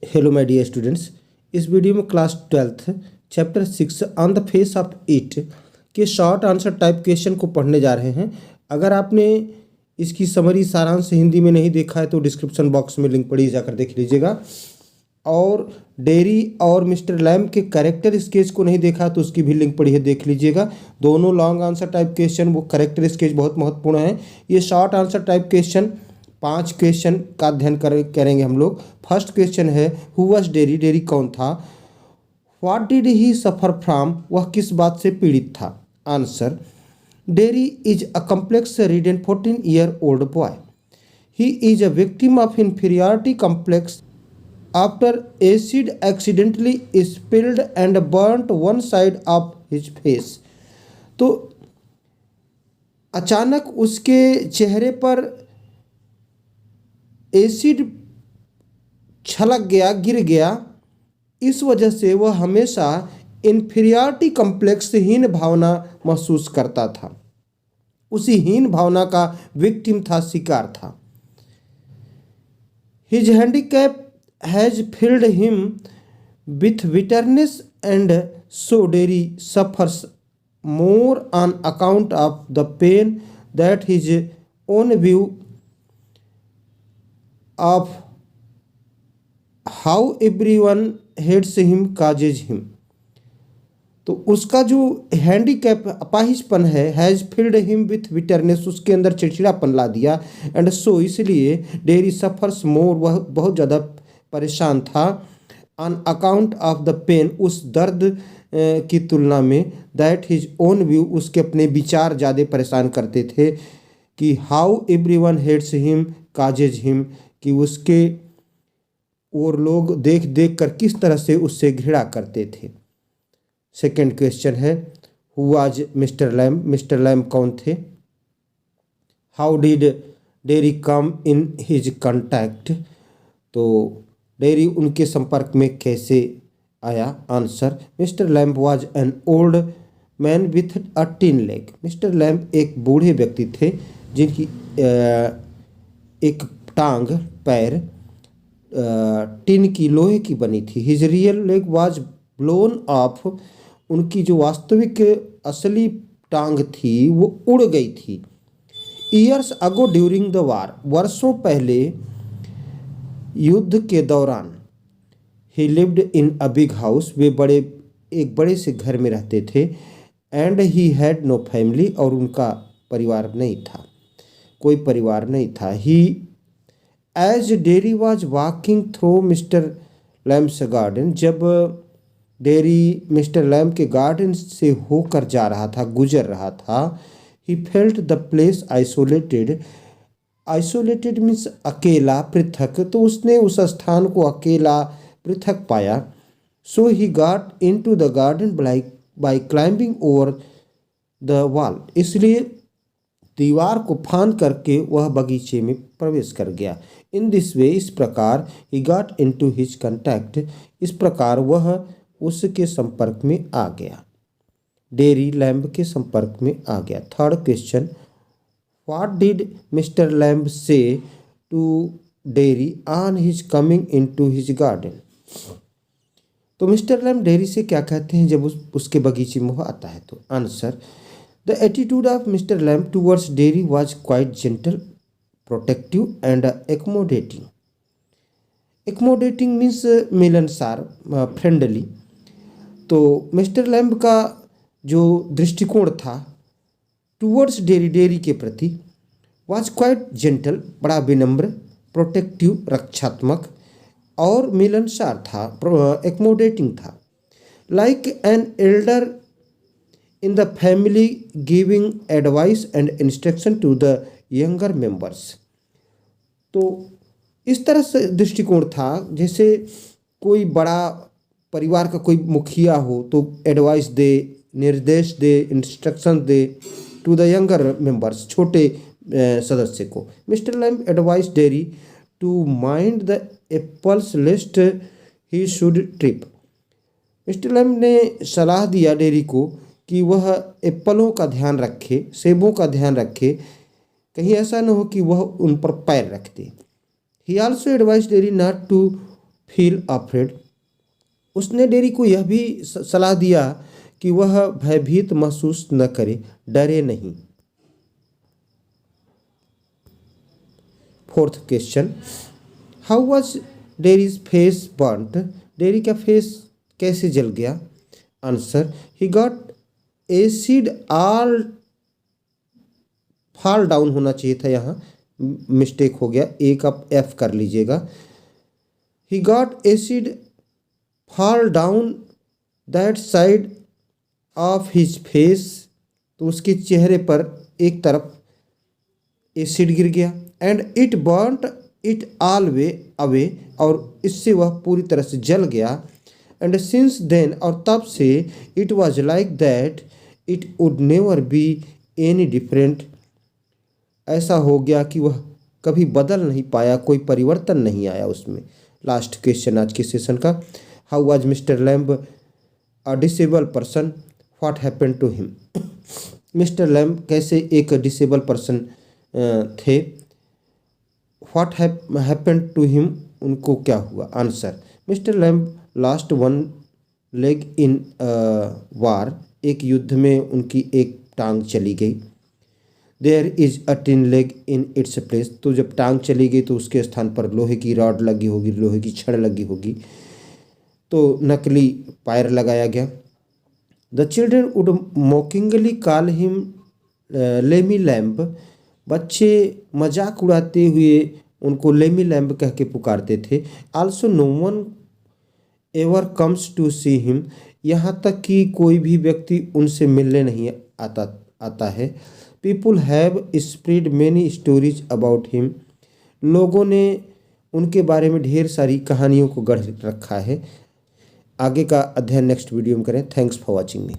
Hello my dear students. इस video में class 12th chapter 6 on the face of it के short answer type question को पढ़ने जा रहे हैं। अगर आपने इसकी समरी सारांश हिंदी में नहीं देखा है तो डिस्क्रिप्शन बॉक्स में लिंक पड़ी, जाकर देख लीजिएगा। और डेरी और मिस्टर लैम के कैरेक्टर स्केच को नहीं देखा तो उसकी भी लिंक पड़ी है, देख लीजिएगा। दोनों लॉन्ग आंसर टाइप क्वेश्चन, वो कैरेक्टर स्केच बहुत महत्वपूर्ण है। ये short answer type question 5 question का अध्ययन करेंगे हम लोग। फर्स्ट क्वेश्चन है, हु वाज डेरी, डेरी कौन था। What did he suffer from, वह किस बात से पीड़ित था। Answer, dairy is a complex रीडन 14-year old boy. He is a victim of inferiority complex after acid accidentally spilled and burnt one side of his face। तो अचानक उसके चेहरे पर एसिड छलक गया, गिर गया। इस वजह से वह हमेशा इन्फीरियरिटी कम्प्लेक्स, हीन भावना महसूस करता था। उसी हीन भावना का विक्टिम था, शिकार था। His handicap has filled him with bitterness and so Derry suffers more on account of the pain that his own view of how everyone hates him causes him. तो उसका जो हैंडीकैप, अपाहिजपन है, has filled him with bitterness, उसके अंदर चिड़चिड़ापन ला दिया। And so, इसलिए डेरी सफर्स मोर, वह बहुत ज़्यादा परेशान था। On account of the pain, उस दर्द की तुलना में, दैट हिज ओन व्यू, उसके अपने विचार ज़्यादा परेशान करते थे। कि how everyone hates him causes him, कि उसके और लोग देख देख कर किस तरह से उससे घृणा करते थे। सेकंड क्वेश्चन है, who was Mister Lamb, Mister Lamb कौन थे। How did Derry come in his contact, तो डेरी उनके संपर्क में कैसे आया। Answer, Mister Lamb was an old man with a tin leg. Mister Lamb एक बूढ़े व्यक्ति थे जिनकी एक टांग, पैर टिन की, लोहे की बनी थी। His real leg was blown of, उनकी जो वास्तविक असली टांग थी वो उड़ गई थी। Years ago during the war, वर्षों पहले युद्ध के दौरान। He lived in a big house, वे एक बड़े से घर में रहते थे। And he had no family, और उनका परिवार नहीं था, कोई परिवार नहीं था। He as Derry was walking through mister Lamb's garden, जब डेरी मिस्टर लैम्प के गार्डन से होकर जा रहा था, गुजर रहा था। He felt the place isolated, isolated means अकेला, पृथक। तो उसने उस स्थान को अकेला, पृथक पाया। So he got into the garden by climbing over the wall, इसलिए दीवार को फांद करके वह बगीचे में प्रवेश कर गया। इन दिस वे, इस प्रकार, he got into his contact, इस प्रकार वह उसके संपर्क में आ गया, डेरी लैम्ब के संपर्क में आ गया। Third question, what did mister Lamb say to Derry on his coming into his garden. तो मिस्टर लैम्ब डेरी से क्या कहते हैं जब उसके बगीचे में वह आता है। तो answer, the attitude of mister Lamb towards Derry was quite gentle, protective and accommodating. Accommodating means मिलनसार, फ्रेंडली। तो मिस्टर लैम्ब का जो दृष्टिकोण था टूवर्ड्स डेरी, डेरी के प्रति, वॉज क्वाइट जेंटल, बड़ा विनम्र, प्रोटेक्टिव, रक्षात्मक, और मिलनसार था, एक्मोडेटिंग था। Like an elder in the family giving advice and instruction to the younger members. तो इस तरह से दृष्टिकोण था जैसे कोई बड़ा परिवार का कोई मुखिया हो तो एडवाइस दे, निर्देश दे, इंस्ट्रक्शन दे टू द यंगर मेंबर्स, छोटे सदस्य को। Mister Lamb advice Derry to mind the apples lest he should trip. Mister Lamb ने सलाह दिया डेरी को कि वह एप्पलों का ध्यान रखे, सेबों का ध्यान रखे, कहीं ऐसा न हो कि वह उन पर पैर रख दे। He also advice Derry not to feel afraid. उसने डेरी को यह भी सलाह दिया कि वह भयभीत महसूस न करे, डरे नहीं। Fourth question, how was dairies face burnt? Dairy का फेस कैसे जल गया? Answer, he got acid all fall down होना चाहिए था, यहाँ मिस्टेक हो गया, एक आप एफ कर लीजिएगा। He got acid fall down that side of his face. तो उसके चेहरे पर एक तरफ एसिड गिर गया। And it burnt it all way away, और इससे वह पूरी तरह से जल गया। एंड सिंस देन, और तब से, it was like that it would never be any different. ऐसा हो गया कि वह कभी बदल नहीं पाया, कोई परिवर्तन नहीं आया उसमें। लास्ट क्वेश्चन आज के सेशन का, how was mister Lamb a disable person, what happened to him? Mister Lamb कैसे एक डिसेबल पर्सन थे? व्हाट हैपेंड टू हिम, उनको क्या हुआ? Answer, mister Lamb lost one leg in war. एक युद्ध में उनकी एक टांग चली गई। There is a tin leg in its place. तो जब टांग चली गई तो उसके स्थान पर लोहे की रॉड लगी होगी, लोहे की छड़ लगी होगी, तो नकली पैर लगाया गया। The children would mockingly call him Lamey Lamb. बच्चे मजाक उड़ाते हुए उनको लेमी लैम्ब कह के पुकारते थे। Also no one ever comes to see him. यहाँ तक कि कोई भी व्यक्ति उनसे मिलने नहीं आता है। People have spread many stories about him. लोगों ने उनके बारे में ढेर सारी कहानियों को गढ़ रखा है। आगे का अध्ययन नेक्स्ट वीडियो में करें। Thanks for watching me.